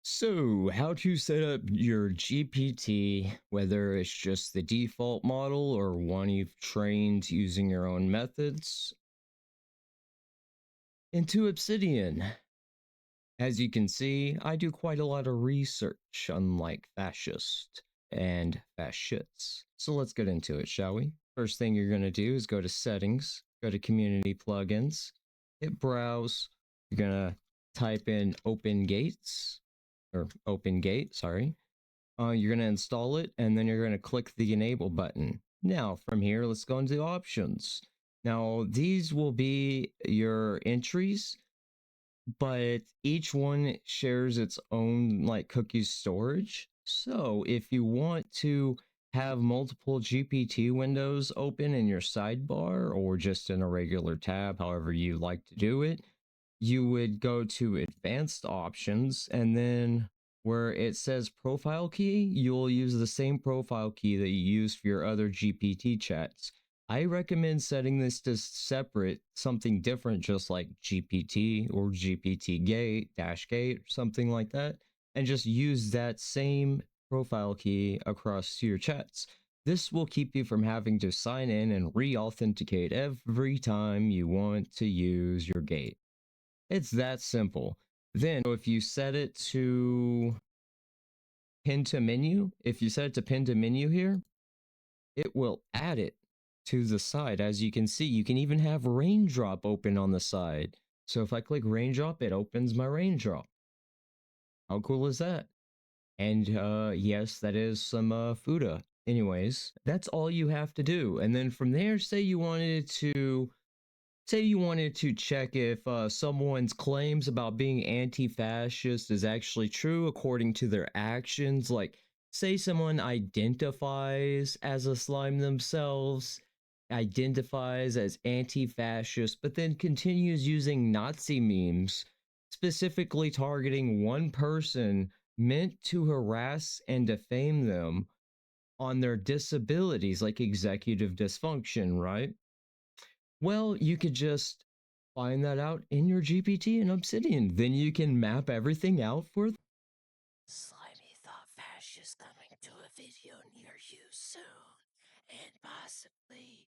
So, how to set up your GPT, whether it's just the default model or one you've trained using your own methods, into Obsidian. As you can see, I do quite a lot of research, unlike fascist and fascists. So let's get into it, shall we? First thing you're going to do is go to settings, go to community plugins, hit browse. You're going to type in open gates or open gate, sorry. You're going to install it and then you're going to click the enable button. Now from here, let's go into options. Now these will be your entries, but each one shares its own like cookie storage. So if you want to have multiple GPT windows open in your sidebar or just in a regular tab, however you like to do it, you would go to advanced options, and then where it says profile key, you'll use the same profile key that you use for your other GPT chats. I recommend setting this to separate, something different, just like GPT or GPT gate, dash gate, something like that, and just use that same profile key across your chats. This will keep you from having to sign in and re-authenticate every time you want to use your gate. It's that simple. Then, if you set it to pin to menu, if you set it to pin to menu here, it will add it to the side. As you can see, you can even have raindrop open on the side. So if I click raindrop, it opens my raindrop. How cool is that? And yes, that is some Fuda. Anyways, that's all you have to do. And then from there, say you wanted to check if someone's claims about being anti-fascist is actually true according to their actions. Like, say someone identifies as a slime themselves, identifies as anti-fascist, but then continues using Nazi memes, specifically targeting one person meant to harass and defame them on their disabilities, like executive dysfunction, right? Well, you could just find that out in your GPT in Obsidian. Then you can map everything out for Slimy Thought Fascist coming to a video near you soon, and possibly